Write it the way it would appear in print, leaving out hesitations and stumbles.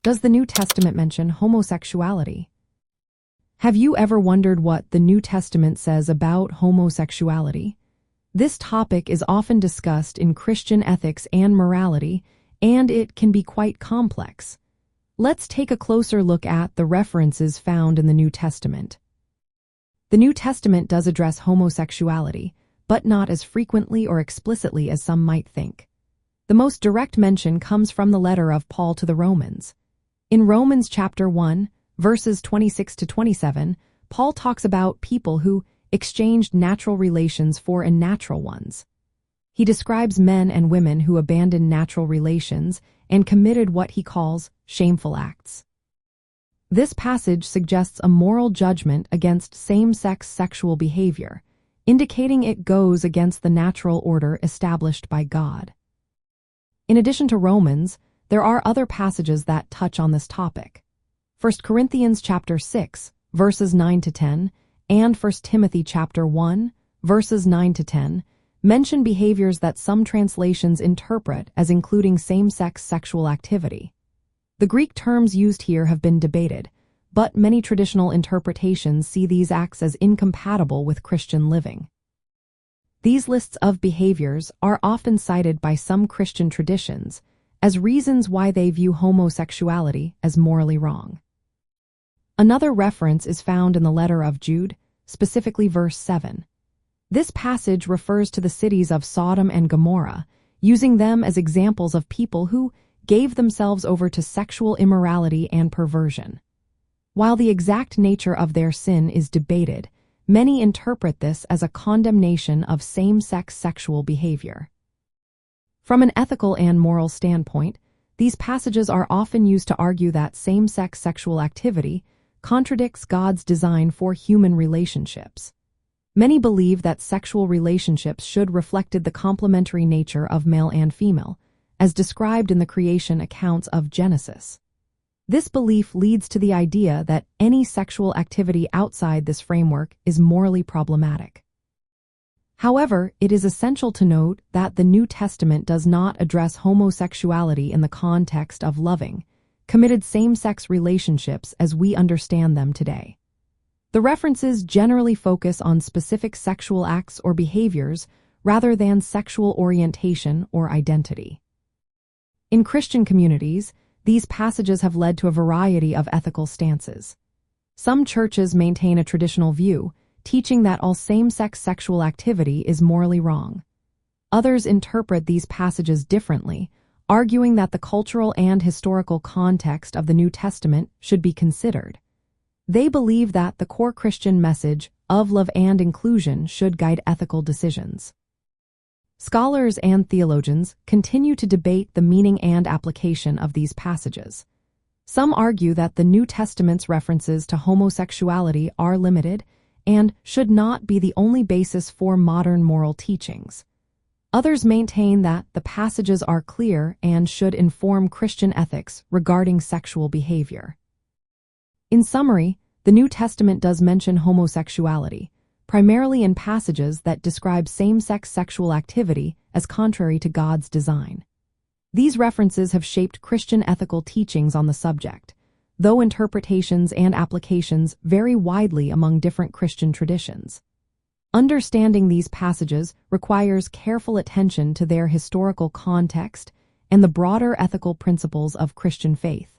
Does the New Testament mention homosexuality? Have you ever wondered what the New Testament says about homosexuality? This topic is often discussed in Christian ethics and morality, and it can be quite complex. Let's take a closer look at the references found in the New Testament. The New Testament does address homosexuality, but not as frequently or explicitly as some might think. The most direct mention comes from the letter of Paul to the Romans. In Romans chapter 1, verses 26 to 27, Paul talks about people who exchanged natural relations for unnatural ones. He describes men and women who abandoned natural relations and committed what he calls shameful acts. This passage suggests a moral judgment against same-sex sexual behavior, indicating it goes against the natural order established by God. In addition to Romans, there are other passages that touch on this topic. 1 Corinthians chapter 6, verses 9 to 10, and 1 Timothy chapter 1, verses 9 to 10, mention behaviors that some translations interpret as including same-sex sexual activity. The Greek terms used here have been debated, but many traditional interpretations see these acts as incompatible with Christian living. These lists of behaviors are often cited by some Christian traditions as reasons why they view homosexuality as morally wrong. Another reference is found in the letter of Jude, specifically verse 7. This passage refers to the cities of Sodom and Gomorrah, using them as examples of people who gave themselves over to sexual immorality and perversion. While the exact nature of their sin is debated, many interpret this as a condemnation of same-sex sexual behavior. From an ethical and moral standpoint, these passages are often used to argue that same-sex sexual activity contradicts God's design for human relationships. Many believe that sexual relationships should reflect the complementary nature of male and female, as described in the creation accounts of Genesis. This belief leads to the idea that any sexual activity outside this framework is morally problematic. However, it is essential to note that the New Testament does not address homosexuality in the context of loving, committed same-sex relationships as we understand them today. The references generally focus on specific sexual acts or behaviors rather than sexual orientation or identity. In Christian communities, these passages have led to a variety of ethical stances. Some churches maintain a traditional view, teaching that all same-sex sexual activity is morally wrong. Others interpret these passages differently, arguing that the cultural and historical context of the New Testament should be considered. They believe that the core Christian message of love and inclusion should guide ethical decisions. Scholars and theologians continue to debate the meaning and application of these passages. Some argue that the New Testament's references to homosexuality are limited and should not be the only basis for modern moral teachings. Others maintain that the passages are clear and should inform Christian ethics regarding sexual behavior. In summary, the New Testament does mention homosexuality, primarily in passages that describe same-sex sexual activity as contrary to God's design. These references have shaped Christian ethical teachings on the subject, though interpretations and applications vary widely among different Christian traditions. Understanding these passages requires careful attention to their historical context and the broader ethical principles of Christian faith.